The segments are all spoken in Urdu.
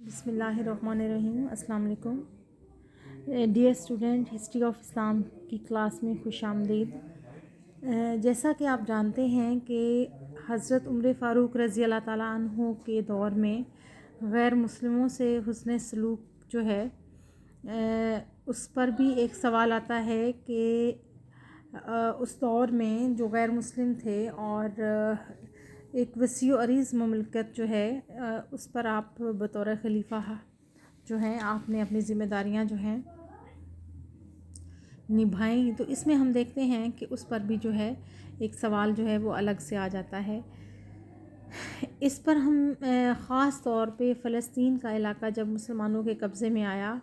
بسم اللہ الرحمن الرحیم. السلام علیکم. ڈیئر اسٹوڈنٹ، ہسٹری آف اسلام کی کلاس میں خوش آمدید. جیسا کہ آپ جانتے ہیں کہ حضرت عمر فاروق رضی اللہ تعالیٰ عنہ کے دور میں غیر مسلموں سے حسن سلوک جو ہے اس پر بھی ایک سوال آتا ہے کہ اس دور میں جو غیر مسلم تھے اور ایک وسیع و عریض مملکت جو ہے اس پر آپ بطور خلیفہ جو ہیں آپ نے اپنی ذمہ داریاں جو ہیں نبھائیں. تو اس میں ہم دیکھتے ہیں کہ اس پر بھی جو ہے ایک سوال جو ہے وہ الگ سے آ جاتا ہے. اس پر ہم خاص طور پہ فلسطین کا علاقہ جب مسلمانوں کے قبضے میں آیا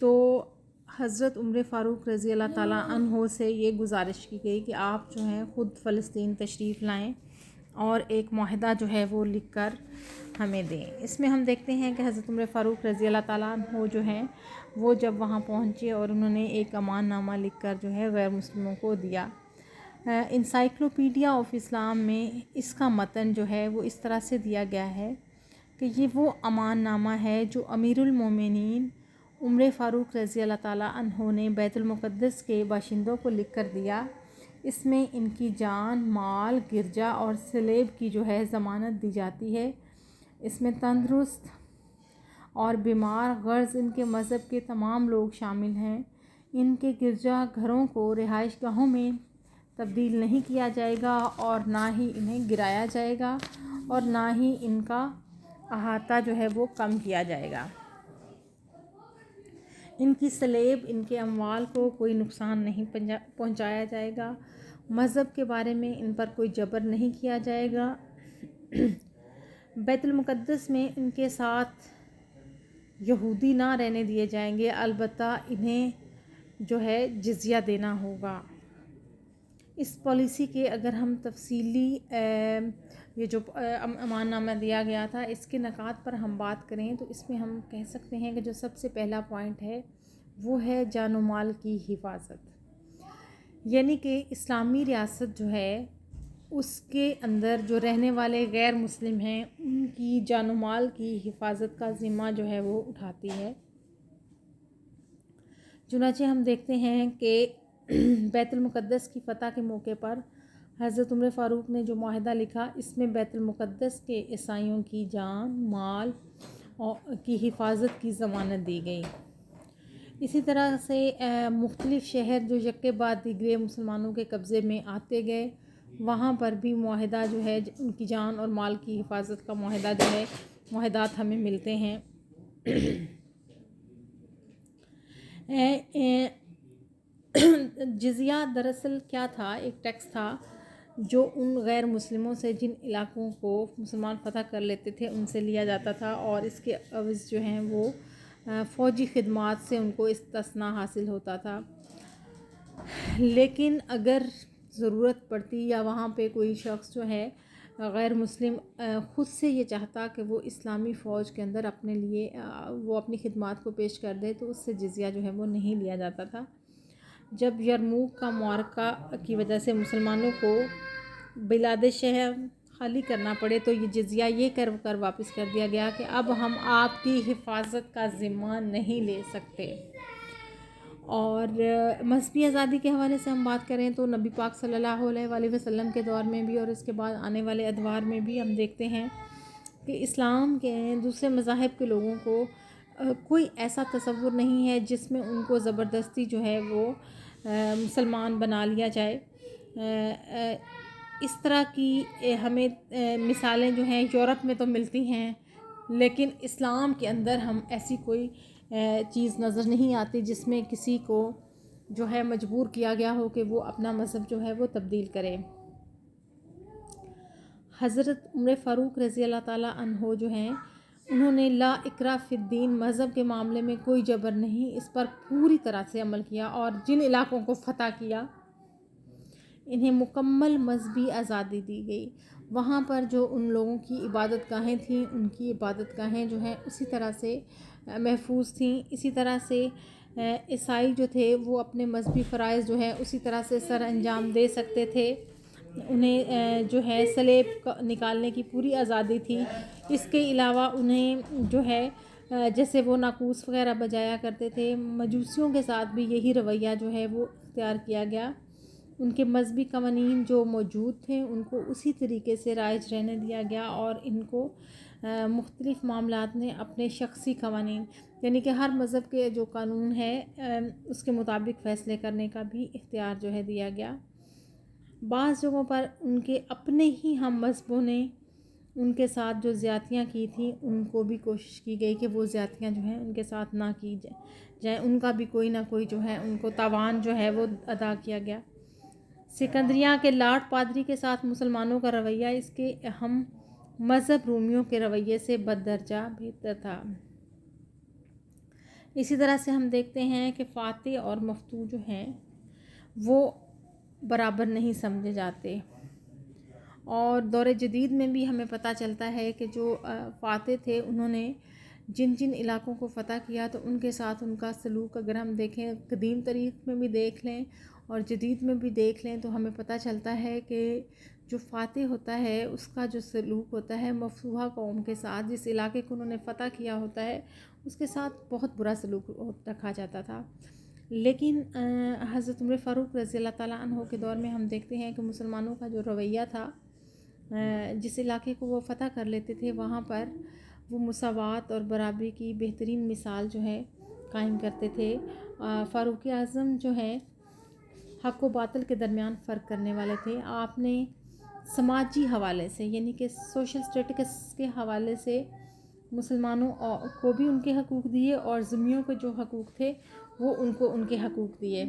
تو حضرت عمر فاروق رضی اللہ تعالیٰ عنہ سے یہ گزارش کی گئی کہ آپ جو ہیں خود فلسطین تشریف لائیں اور ایک معاہدہ جو ہے وہ لکھ کر ہمیں دیں. اس میں ہم دیکھتے ہیں کہ حضرت عمر فاروق رضی اللہ تعالیٰ عنہ جو ہیں وہ جب وہاں پہنچے اور انہوں نے ایک امان نامہ لکھ کر جو ہے غیر مسلموں کو دیا. انسائکلوپیڈیا آف اسلام میں اس کا متن جو ہے وہ اس طرح سے دیا گیا ہے کہ یہ وہ امان نامہ ہے جو امیر المومنین عمر فاروق رضی اللہ تعالیٰ عنہ نے بیت المقدس کے باشندوں کو لکھ کر دیا. اس میں ان کی جان، مال، گرجا اور سلیب کی جو ہے ضمانت دی جاتی ہے. اس میں تندرست اور بیمار غرض ان کے مذہب کے تمام لوگ شامل ہیں. ان کے گرجا گھروں کو رہائش گاہوں میں تبدیل نہیں کیا جائے گا اور نہ ہی انہیں گرایا جائے گا اور نہ ہی ان کا احاطہ جو ہے وہ کم کیا جائے گا. ان کی سلیب، ان کے اموال کو کوئی نقصان نہیں پہنچایا جائے گا. مذہب کے بارے میں ان پر کوئی جبر نہیں کیا جائے گا. بیت المقدس میں ان کے ساتھ یہودی نہ رہنے دیے جائیں گے، البتہ انہیں جو ہے جزیہ دینا ہوگا. اس پالیسی کے اگر ہم تفصیلی یہ جو امان نامہ دیا گیا تھا اس کے نکات پر ہم بات کریں تو اس میں ہم کہہ سکتے ہیں کہ جو سب سے پہلا پوائنٹ ہے وہ ہے جان و مال کی حفاظت. یعنی کہ اسلامی ریاست جو ہے اس کے اندر جو رہنے والے غیر مسلم ہیں ان کی جان و مال کی حفاظت کا ذمہ جو ہے وہ اٹھاتی ہے. چنانچہ ہم دیکھتے ہیں کہ بیت المقدس کی فتح کے موقع پر حضرت عمر فاروق نے جو معاہدہ لکھا اس میں بیت المقدس کے عیسائیوں کی جان، مال کی حفاظت کی ضمانت دی گئی. اسی طرح سے مختلف شہر جو یکے بعد دیگرے مسلمانوں کے قبضے میں آتے گئے وہاں پر بھی معاہدہ جو ہے ان کی جان اور مال کی حفاظت کا معاہدہ جو ہے معاہدات ہمیں ملتے ہیں. جزیہ دراصل کیا تھا؟ ایک ٹیکس تھا جو ان غیر مسلموں سے جن علاقوں کو مسلمان فتح کر لیتے تھے ان سے لیا جاتا تھا اور اس کے عوض جو ہیں وہ فوجی خدمات سے ان کو استثناء حاصل ہوتا تھا. لیکن اگر ضرورت پڑتی یا وہاں پہ کوئی شخص جو ہے غیر مسلم خود سے یہ چاہتا کہ وہ اسلامی فوج کے اندر اپنے لیے وہ اپنی خدمات کو پیش کر دے تو اس سے جزیہ جو ہے وہ نہیں لیا جاتا تھا. جب یرموک کا معرکہ کی وجہ سے مسلمانوں کو بلاد شہر خالی کرنا پڑے تو یہ جزیہ یہ کر واپس کر دیا گیا کہ اب ہم آپ کی حفاظت کا ذمہ نہیں لے سکتے. اور مذہبی آزادی کے حوالے سے ہم بات کریں تو نبی پاک صلی اللہ علیہ وآلہ وسلم کے دور میں بھی اور اس کے بعد آنے والے ادوار میں بھی ہم دیکھتے ہیں کہ اسلام کے دوسرے مذاہب کے لوگوں کو کوئی ایسا تصور نہیں ہے جس میں ان کو زبردستی جو ہے وہ مسلمان بنا لیا جائے. اس طرح کی ہمیں مثالیں جو ہیں یورپ میں تو ملتی ہیں لیکن اسلام کے اندر ہم ایسی کوئی چیز نظر نہیں آتی جس میں کسی کو جو ہے مجبور کیا گیا ہو کہ وہ اپنا مذہب جو ہے وہ تبدیل کرے. حضرت عمر فاروق رضی اللہ تعالیٰ عنہ جو ہیں انہوں نے لا اکراہ فی الدین مذہب کے معاملے میں کوئی جبر نہیں اس پر پوری طرح سے عمل کیا اور جن علاقوں کو فتح کیا انہیں مکمل مذہبی آزادی دی گئی. وہاں پر جو ان لوگوں کی عبادت گاہیں تھیں ان کی عبادت گاہیں جو ہیں اسی طرح سے محفوظ تھیں. اسی طرح سے عیسائی جو تھے وہ اپنے مذہبی فرائض جو ہے اسی طرح سے سر انجام دے سکتے تھے. انہیں جو ہے سلیب نکالنے کی پوری آزادی تھی. اس کے علاوہ انہیں جو ہے جیسے وہ ناقوس وغیرہ بجایا کرتے تھے، مجوسیوں کے ساتھ بھی یہی رویہ جو ہے وہ اختیار کیا گیا. ان کے مذہبی قوانین جو موجود تھے ان کو اسی طریقے سے رائج رہنے دیا گیا، اور ان کو مختلف معاملات میں اپنے شخصی قوانین، یعنی کہ ہر مذہب کے جو قانون ہے اس کے مطابق فیصلے کرنے کا بھی اختیار جو ہے دیا گیا. بعض جگہوں پر ان کے اپنے ہی ہم مذہبوں نے ان کے ساتھ جو زیادتیاں کی تھیں ان کو بھی کوشش کی گئی کہ وہ زیادتیاں جو ہیں ان کے ساتھ نہ کی جائیں، ان کا بھی کوئی نہ کوئی جو ہے ان کو تاوان جو ہے وہ ادا کیا گیا. سکندریہ کے لاٹ پادری کے ساتھ مسلمانوں کا رویہ اس کے اہم مذہب رومیوں کے رویے سے بددرجہ بہتر تھا. اسی طرح سے ہم دیکھتے ہیں کہ فاتح اور مفتوح جو ہیں وہ برابر نہیں سمجھے جاتے، اور دور جدید میں بھی ہمیں پتہ چلتا ہے کہ جو فاتح تھے انہوں نے جن جن علاقوں کو فتح کیا تو ان کے ساتھ ان کا سلوک اگر ہم دیکھیں، قدیم تاریخ میں بھی دیکھ لیں اور جدید میں بھی دیکھ لیں، تو ہمیں پتہ چلتا ہے کہ جو فاتح ہوتا ہے اس کا جو سلوک ہوتا ہے مفتوحہ قوم کے ساتھ، جس علاقے کو انہوں نے فتح کیا ہوتا ہے اس کے ساتھ بہت برا سلوک رکھا جاتا تھا. لیکن حضرت عمر فاروق رضی اللہ تعالیٰ عنہ کے دور میں ہم دیکھتے ہیں کہ مسلمانوں کا جو رویہ تھا، جس علاقے کو وہ فتح کر لیتے تھے وہاں پر وہ مساوات اور برابری کی بہترین مثال جو ہے قائم کرتے تھے. فاروق اعظم جو ہے حق و باطل کے درمیان فرق کرنے والے تھے. آپ نے سماجی حوالے سے، یعنی کہ سوشل اسٹیٹس کے حوالے سے مسلمانوں کو بھی ان کے حقوق دیے، اور ذمیوں کے جو حقوق تھے وہ ان کو ان کے حقوق دیے.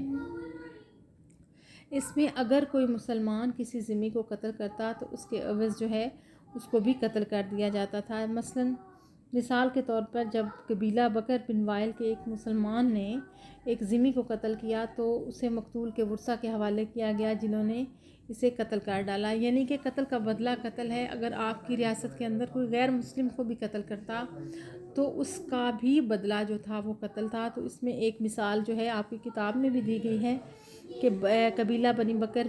اس میں اگر کوئی مسلمان کسی ذمی کو قتل کرتا تو اس کے عوض جو ہے اس کو بھی قتل کر دیا جاتا تھا. مثال کے طور پر جب قبیلہ بکر بن وائل کے ایک مسلمان نے ایک ذمی کو قتل کیا تو اسے مقتول کے ورثاء کے حوالے کیا گیا جنہوں نے اسے قتل کر ڈالا. یعنی کہ قتل کا بدلہ قتل ہے. اگر آپ کی ریاست کے اندر کوئی غیر مسلم کو بھی قتل کرتا تو اس کا بھی بدلہ جو تھا وہ قتل تھا. تو اس میں ایک مثال جو ہے آپ کی کتاب میں بھی دی گئی ہے کہ قبیلہ بنی بکر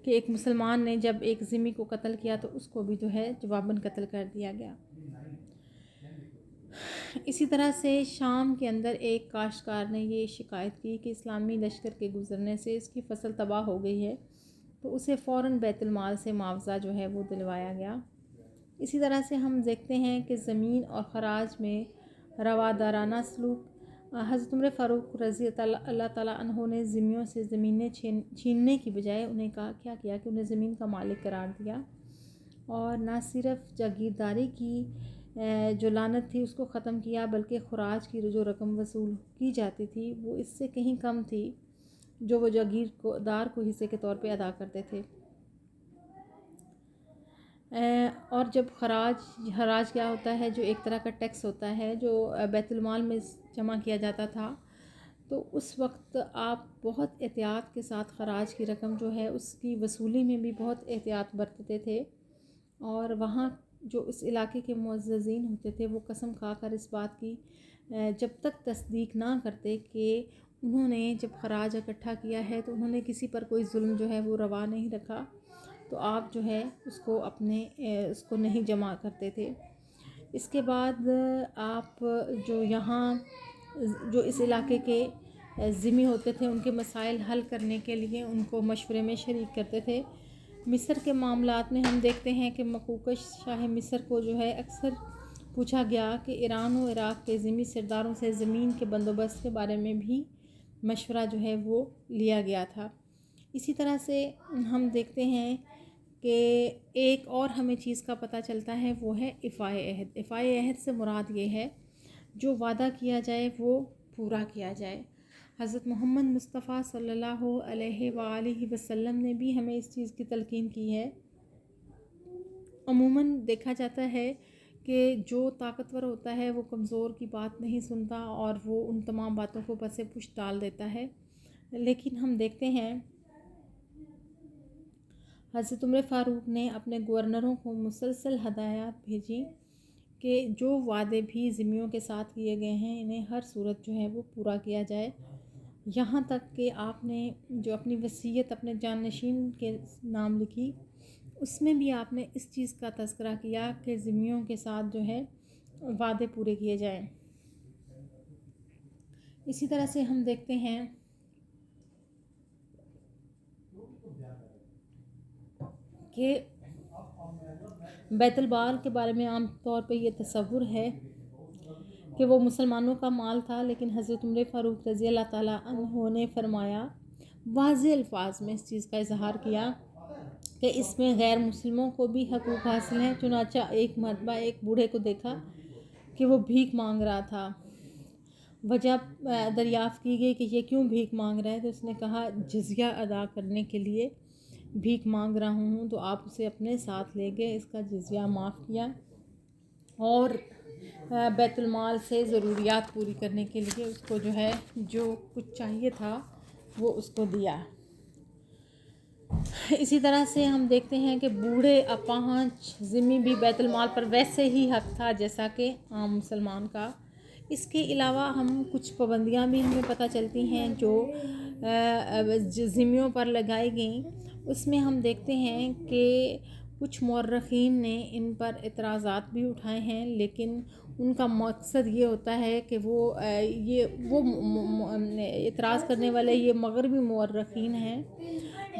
کہ ایک مسلمان نے جب ایک ذمی کو قتل کیا تو اس کو بھی جو ہے جواباً قتل کر دیا گیا. اسی طرح سے شام کے اندر ایک کاشتکار نے یہ شکایت کی کہ اسلامی لشکر کے گزرنے سے اس کی فصل تباہ ہو گئی ہے، تو اسے فوراً بیت المال سے معاوضہ جو ہے وہ دلوایا گیا. اسی طرح سے ہم دیکھتے ہیں کہ زمین اور خراج میں روادارانہ سلوک. حضرت عمر فاروق رضی اللہ تعالیٰ عنہ نے ذمیوں سے زمینیں چھیننے کی بجائے انہیں کیا کیا کہ انہیں زمین کا مالک قرار دیا، اور نہ صرف جاگیرداری کی جو لعنت تھی اس کو ختم کیا، بلکہ خراج کی جو رقم وصول کی جاتی تھی وہ اس سے کہیں کم تھی جو وہ جاگیردار کو حصے کے طور پہ ادا کرتے تھے. اور جب خراج کیا ہوتا ہے، جو ایک طرح کا ٹیکس ہوتا ہے جو بیت المال میں جمع کیا جاتا تھا، تو اس وقت آپ بہت احتیاط کے ساتھ خراج کی رقم جو ہے اس کی وصولی میں بھی بہت احتیاط برتتے تھے. اور وہاں جو اس علاقے کے معززین ہوتے تھے وہ قسم کھا کر اس بات کی جب تک تصدیق نہ کرتے کہ انہوں نے جب خراج اکٹھا کیا ہے تو انہوں نے کسی پر کوئی ظلم جو ہے وہ روا نہیں رکھا، تو آپ جو ہے اس کو نہیں جمع کرتے تھے. اس کے بعد آپ جو یہاں جو اس علاقے کے ذمی ہوتے تھے ان کے مسائل حل کرنے کے لیے ان کو مشورے میں شریک کرتے تھے. مصر کے معاملات میں ہم دیکھتے ہیں کہ مقوقش شاہ مصر کو جو ہے اکثر پوچھا گیا کہ ایران و عراق کے ذمی سرداروں سے زمین کے بندوبست کے بارے میں بھی مشورہ جو ہے وہ لیا گیا تھا. اسی طرح سے ہم دیکھتے ہیں کہ ایک اور ہمیں چیز کا پتہ چلتا ہے وہ ہے افائے عہد. افائے عہد سے مراد یہ ہے جو وعدہ کیا جائے وہ پورا کیا جائے. حضرت محمد مصطفیٰ صلی اللہ علیہ وآلہ وسلم نے بھی ہمیں اس چیز کی تلقین کی ہے. عموماً دیکھا جاتا ہے کہ جو طاقتور ہوتا ہے وہ کمزور کی بات نہیں سنتا اور وہ ان تمام باتوں کو پس پشت ڈال دیتا ہے. لیکن ہم دیکھتے ہیں حضرت عمر فاروق نے اپنے گورنروں کو مسلسل ہدایات بھیجی کہ جو وعدے بھی ذمیوں کے ساتھ کیے گئے ہیں انہیں ہر صورت جو ہے وہ پورا کیا جائے. یہاں تک کہ آپ نے جو اپنی وصیت اپنے جانشین کے نام لکھی اس میں بھی آپ نے اس چیز کا تذکرہ کیا کہ ذمیوں کے ساتھ جو ہے وعدے پورے کیے جائیں۔ اسی طرح سے ہم دیکھتے ہیں کہ بیت المال کے بارے میں عام طور پہ یہ تصور ہے کہ وہ مسلمانوں کا مال تھا، لیکن حضرت عمر فاروق رضی اللہ تعالیٰ عنہ نے فرمایا، واضح الفاظ میں اس چیز کا اظہار کیا کہ اس میں غیر مسلموں کو بھی حقوق حاصل ہیں۔ چنانچہ ایک مرتبہ ایک بوڑھے کو دیکھا کہ وہ بھیک مانگ رہا تھا۔ وجہ دریافت کی گئی کہ یہ کیوں بھیک مانگ رہا ہے، تو اس نے کہا جزیہ ادا کرنے کے لیے بھیک مانگ رہا ہوں، تو آپ اسے اپنے ساتھ لے گئے، اس کا جزیہ معاف کیا اور بیت المال سے ضروریات پوری کرنے کے لیے اس کو جو ہے جو کچھ چاہیے تھا وہ اس کو دیا۔ اسی طرح سے ہم دیکھتے ہیں کہ بوڑھے اپاہج ذمی بھی بیت المال پر ویسے ہی حق تھا جیسا کہ عام مسلمان کا۔ اس کے علاوہ ہم کچھ پابندیاں بھی ہمیں پتہ چلتی ہیں جو ذمیوں پر لگائی گئیں۔ اس میں ہم دیکھتے ہیں کہ کچھ مورخین نے ان پر اعتراضات بھی اٹھائے ہیں، لیکن ان کا مقصد یہ ہوتا ہے کہ وہ اعتراض کرنے والے یہ مغربی مورخین ہیں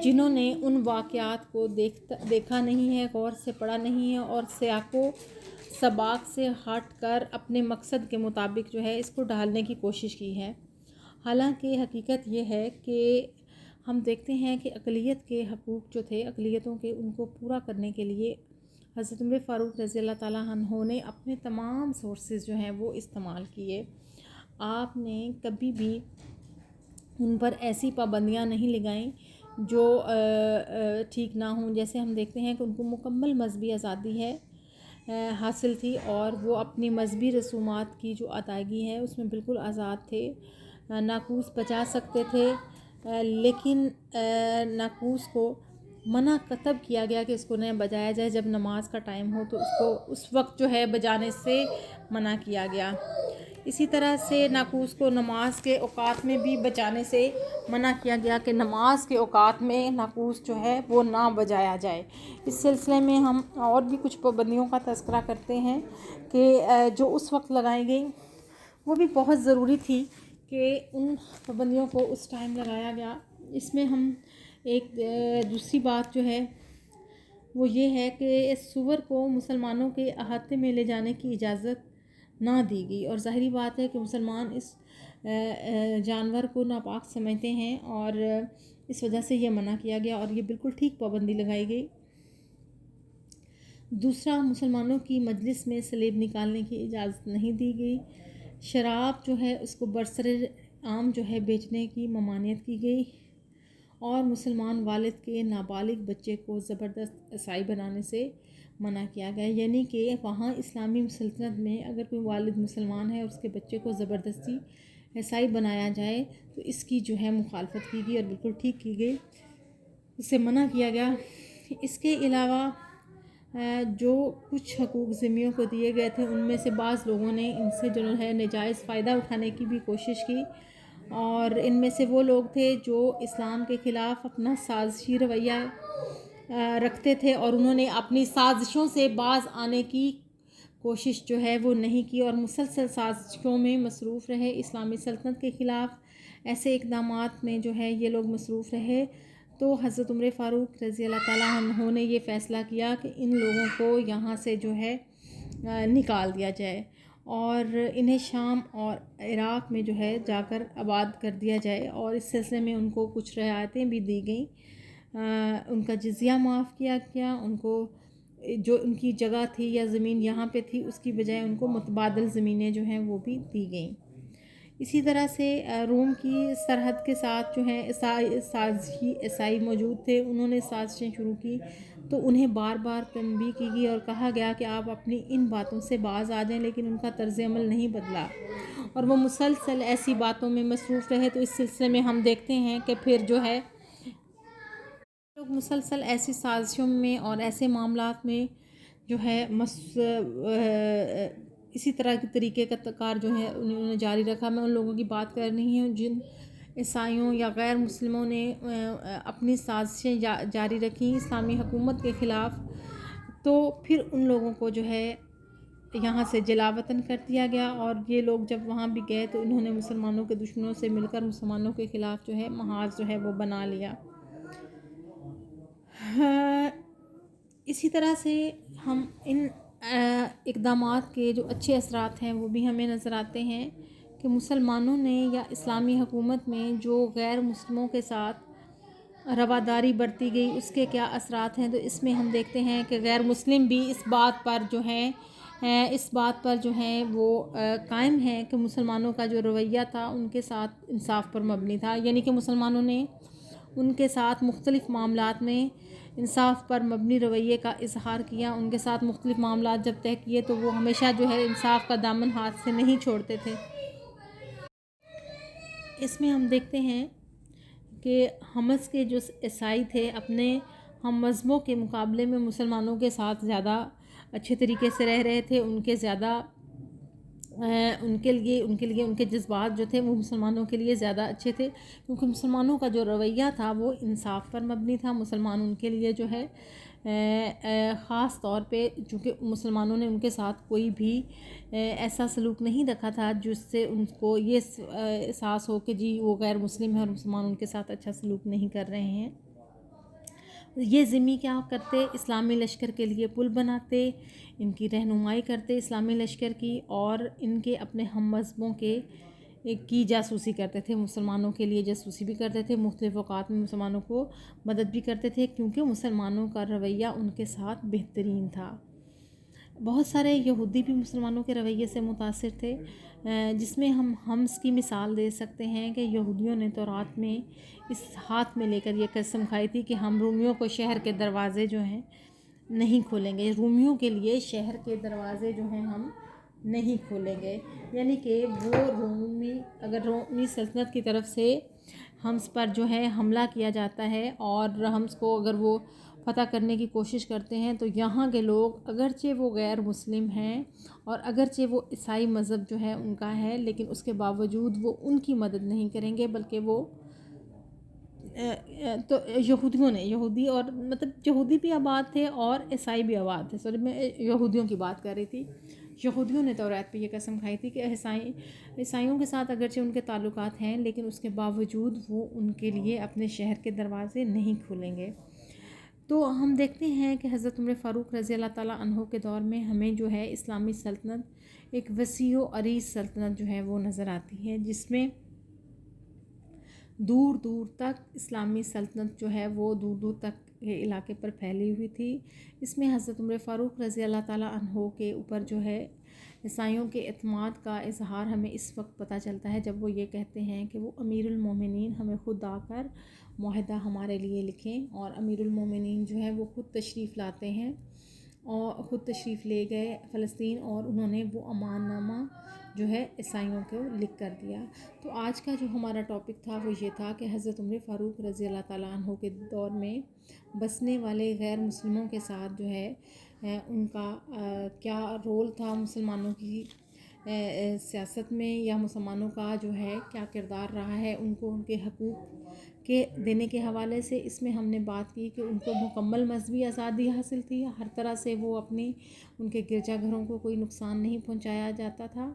جنہوں نے ان واقعات کو دیکھا نہیں ہے، غور سے پڑھا نہیں ہے اور سیاق و سباق سے ہٹ کر اپنے مقصد کے مطابق جو ہے اس کو ڈھالنے کی کوشش کی ہے۔ حالانکہ حقیقت یہ ہے کہ ہم دیکھتے ہیں کہ اقلیت کے حقوق جو تھے، اقلیتوں کے، ان کو پورا کرنے کے لیے حضرت عمر فاروق رضی اللہ تعالیٰ عنہ نے اپنے تمام سورسز جو ہیں وہ استعمال کیے۔ آپ نے کبھی بھی ان پر ایسی پابندیاں نہیں لگائیں جو ٹھیک نہ ہوں۔ جیسے ہم دیکھتے ہیں کہ ان کو مکمل مذہبی آزادی حاصل تھی اور وہ اپنی مذہبی رسومات کی جو ادائیگی ہے اس میں بالکل آزاد تھے۔ ناقوس بجا سکتے تھے، لیکن ناقوس کو منع کتب کیا گیا کہ اس کو نہ بجایا جائے، جب نماز کا ٹائم ہو تو اس کو اس وقت جو ہے بجانے سے منع کیا گیا۔ اسی طرح سے ناقوس کو نماز کے اوقات میں بھی بجانے سے منع کیا گیا کہ نماز کے اوقات میں ناقوس جو ہے وہ نہ بجایا جائے۔ اس سلسلے میں ہم اور بھی کچھ پابندیوں کا تذکرہ کرتے ہیں کہ جو اس وقت لگائی گئیں وہ بھی بہت ضروری تھی کہ ان پابندیوں کو اس ٹائم لگایا گیا۔ اس میں ہم ایک دوسری بات جو ہے وہ یہ ہے کہ اس سور کو مسلمانوں کے احاطے میں لے جانے کی اجازت نہ دی گئی، اور ظاہری بات ہے کہ مسلمان اس جانور کو ناپاک سمجھتے ہیں اور اس وجہ سے یہ منع کیا گیا اور یہ بالکل ٹھیک پابندی لگائی گئی۔ دوسرا، مسلمانوں کی مجلس میں سلیب نکالنے کی اجازت نہیں دی گئی۔ شراب جو ہے اس کو برسر عام جو ہے بیچنے کی ممانعت کی گئی، اور مسلمان والد کے نابالغ بچے کو زبردست عیسائی بنانے سے منع کیا گیا، یعنی کہ وہاں اسلامی سلطنت میں اگر کوئی والد مسلمان ہے اور اس کے بچے کو زبردستی عیسائی بنایا جائے تو اس کی جو ہے مخالفت کی گئی اور بالکل ٹھیک کی گئی، اسے منع کیا گیا۔ اس کے علاوہ جو کچھ حقوق ذمیوں کو دیے گئے تھے ان میں سے بعض لوگوں نے ان سے جو ہے ناجائز فائدہ اٹھانے کی بھی کوشش کی، اور ان میں سے وہ لوگ تھے جو اسلام کے خلاف اپنا سازشی رویہ رکھتے تھے اور انہوں نے اپنی سازشوں سے باز آنے کی کوشش جو ہے وہ نہیں کی اور مسلسل سازشوں میں مصروف رہے۔ اسلامی سلطنت کے خلاف ایسے اقدامات میں جو ہے یہ لوگ مصروف رہے، تو حضرت عمر فاروق رضی اللہ تعالیٰ عنہ نے یہ فیصلہ کیا کہ ان لوگوں کو یہاں سے جو ہے نکال دیا جائے اور انہیں شام اور عراق میں جو ہے جا کر آباد کر دیا جائے، اور اس سلسلے میں ان کو کچھ رعایتیں بھی دی گئیں۔ ان کا جزیہ معاف کیا گیا، ان کو جو ان کی جگہ تھی یا زمین یہاں پہ تھی اس کی بجائے ان کو متبادل زمینیں جو ہیں وہ بھی دی گئیں۔ اسی طرح سے روم کی سرحد کے ساتھ جو ہیں سازشی عیسائی موجود تھے، انہوں نے سازشیں شروع کی تو انہیں بار بار تنبیہ کی گئی اور کہا گیا کہ آپ اپنی ان باتوں سے باز آ جائیں، لیکن ان کا طرز عمل نہیں بدلا اور وہ مسلسل ایسی باتوں میں مصروف رہے۔ تو اس سلسلے میں ہم دیکھتے ہیں کہ پھر جو ہے لوگ مسلسل ایسی سازشوں میں اور ایسے معاملات میں جو ہے اسی طرح کے طریقے کا کار جو ہے انہوں نے جاری رکھا۔ میں ان لوگوں کی بات کر رہی ہوں جن عیسائیوں یا غیر مسلموں نے اپنی سازشیں جاری رکھیں اسلامی حکومت کے خلاف، تو پھر ان لوگوں کو جو ہے یہاں سے جلا وطن کر دیا گیا، اور یہ لوگ جب وہاں بھی گئے تو انہوں نے مسلمانوں کے دشمنوں سے مل کر مسلمانوں کے خلاف جو ہے محاذ جو ہے وہ بنا لیا۔ اسی طرح سے ہم ان اقدامات کے جو اچھے اثرات ہیں وہ بھی ہمیں نظر آتے ہیں کہ مسلمانوں نے یا اسلامی حکومت میں جو غیر مسلموں کے ساتھ رواداری برتی گئی اس کے کیا اثرات ہیں۔ تو اس میں ہم دیکھتے ہیں کہ غیر مسلم بھی اس بات پر جو ہیں وہ قائم ہیں کہ مسلمانوں کا جو رویہ تھا ان کے ساتھ انصاف پر مبنی تھا، یعنی کہ مسلمانوں نے ان کے ساتھ مختلف معاملات میں انصاف پر مبنی رویے کا اظہار کیا، ان کے ساتھ مختلف معاملات جب طے کیے تو وہ ہمیشہ جو ہے انصاف کا دامن ہاتھ سے نہیں چھوڑتے تھے۔ اس میں ہم دیکھتے ہیں کہ حمص کے جو عیسائی تھے اپنے ہم مذہبوں کے مقابلے میں مسلمانوں کے ساتھ زیادہ اچھے طریقے سے رہ رہے تھے، ان کے لیے ان کے جذبات جو تھے وہ مسلمانوں کے لیے زیادہ اچھے تھے، کیونکہ مسلمانوں کا جو رویہ تھا وہ انصاف پر مبنی تھا۔ مسلمان ان کے لیے جو ہے خاص طور پہ چونکہ مسلمانوں نے ان کے ساتھ کوئی بھی ایسا سلوک نہیں رکھا تھا جس سے ان کو یہ احساس ہو کہ جی وہ غیر مسلم ہے اور مسلمان ان کے ساتھ اچھا سلوک نہیں کر رہے ہیں۔ یہ ذمہ کیا کرتے، اسلامی لشکر کے لیے پل بناتے، ان کی رہنمائی کرتے اسلامی لشکر کی، اور ان کے اپنے ہم مذہبوں کی جاسوسی کرتے تھے، مسلمانوں کے لیے جاسوسی بھی کرتے تھے، مختلف اوقات میں مسلمانوں کو مدد بھی کرتے تھے، کیونکہ مسلمانوں کا رویہ ان کے ساتھ بہترین تھا۔ بہت سارے یہودی بھی مسلمانوں کے رویے سے متاثر تھے، جس میں ہم حمص کی مثال دے سکتے ہیں کہ یہودیوں نے تورات میں اس ہاتھ میں لے کر یہ قسم کھائی تھی کہ ہم رومیوں کو شہر کے دروازے جو ہیں نہیں کھولیں گے، رومیوں کے لیے شہر کے دروازے جو ہیں ہم نہیں کھولیں گے، یعنی کہ وہ اگر رومی سلطنت کی طرف سے حمص پر جو ہے حملہ کیا جاتا ہے اور حمص کو اگر وہ فتح کرنے کی کوشش کرتے ہیں تو یہاں کے لوگ اگرچہ وہ غیر مسلم ہیں اور اگرچہ وہ عیسائی مذہب جو ہے ان کا ہے، لیکن اس کے باوجود وہ ان کی مدد نہیں کریں گے، بلکہ وہ تو یہودی اور مطلب یہودی بھی آباد تھے اور عیسائی بھی آباد تھے، میں یہودیوں کی بات کر رہی تھی۔ یہودیوں نے تورات پہ یہ قسم کھائی تھی کہ عیسائیوں کے ساتھ اگرچہ ان کے تعلقات ہیں لیکن اس کے باوجود وہ ان کے لیے اپنے شہر کے دروازے نہیں کھولیں گے۔ تو ہم دیکھتے ہیں کہ حضرت عمر فاروق رضی اللہ تعالیٰ عنہ کے دور میں ہمیں جو ہے اسلامی سلطنت ایک وسیع و عریض سلطنت جو ہے وہ نظر آتی ہے، جس میں دور دور تک اسلامی سلطنت جو ہے وہ دور دور تک کے علاقے پر پھیلی ہوئی تھی۔ اس میں حضرت عمر فاروق رضی اللہ تعالیٰ عنہ کے اوپر جو ہے عیسائیوں کے اعتماد کا اظہار ہمیں اس وقت پتہ چلتا ہے جب وہ یہ کہتے ہیں کہ وہ امیر المومنین ہمیں خود آ کر معاہدہ ہمارے لیے لکھیں، اور امیر المومنین جو ہے وہ خود تشریف لاتے ہیں اور خود تشریف لے گئے فلسطین، اور انہوں نے وہ امان نامہ جو ہے عیسائیوں کو لکھ کر دیا۔ تو آج کا جو ہمارا ٹاپک تھا وہ یہ تھا کہ حضرت عمر فاروق رضی اللہ تعالیٰ عنہ کے دور میں بسنے والے غیر مسلموں کے ساتھ جو ہے ان کا کیا رول تھا، مسلمانوں کی سیاست میں، یا مسلمانوں کا جو ہے کیا کردار رہا ہے ان کو ان کے حقوق کے دینے کے حوالے سے۔ اس میں ہم نے بات کی کہ ان کو مکمل مذہبی آزادی حاصل تھی، ہر طرح سے وہ ان کے گرجا گھروں کو کوئی نقصان نہیں پہنچایا جاتا تھا،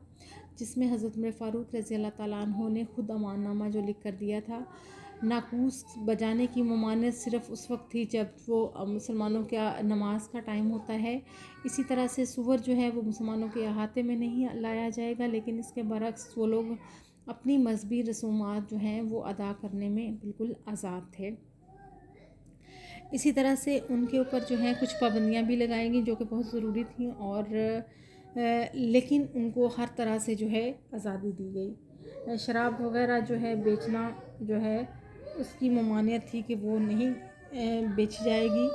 جس میں حضرت عمر فاروق رضی اللہ تعالیٰ عنہ نے خود امان نامہ جو لکھ کر دیا تھا۔ ناقوس بجانے کی ممانعت صرف اس وقت تھی جب وہ مسلمانوں کا نماز کا ٹائم ہوتا ہے، اسی طرح سے سور جو ہے وہ مسلمانوں کے احاطے میں نہیں لایا جائے گا، لیکن اس کے برعکس وہ لوگ اپنی مذہبی رسومات جو ہیں وہ ادا کرنے میں بالکل آزاد تھے۔ اسی طرح سے ان کے اوپر جو ہیں کچھ پابندیاں بھی لگائی گئیں جو کہ بہت ضروری تھیں، اور لیکن ان کو ہر طرح سے جو ہے آزادی دی گئی۔ شراب وغیرہ جو ہے بیچنا جو ہے اس کی ممانعت تھی کہ وہ نہیں بیچی جائے گی،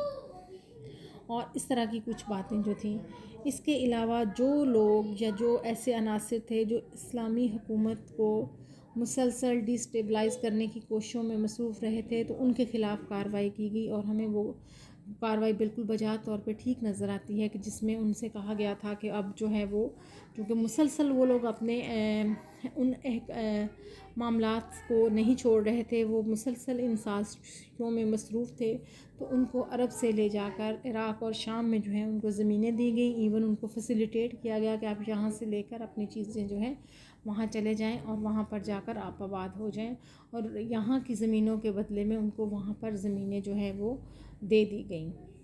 اور اس طرح کی کچھ باتیں جو تھیں۔ اس کے علاوہ جو لوگ یا جو ایسے عناصر تھے جو اسلامی حکومت کو مسلسل ڈی اسٹیبلائز کرنے کی کوششوں میں مصروف رہے تھے تو ان کے خلاف کارروائی کی گئی، اور ہمیں وہ کارروائی بالکل بجا طور پہ ٹھیک نظر آتی ہے کہ جس میں ان سے کہا گیا تھا کہ اب جو ہے وہ کیونکہ مسلسل وہ لوگ اپنے ان معاملات کو نہیں چھوڑ رہے تھے، وہ مسلسل ان سازشوں میں مصروف تھے، تو ان کو عرب سے لے جا کر عراق اور شام میں جو ہے ان کو زمینیں دی گئیں، ایون ان کو فیسیلیٹیٹ کیا گیا کہ آپ یہاں سے لے کر اپنی چیزیں جو ہیں وہاں چلے جائیں اور وہاں پر جا کر آپ آباد ہو جائیں، اور یہاں کی زمینوں کے بدلے میں ان کو وہاں پر زمینیں جو ہیں وہ دے دی گئیں۔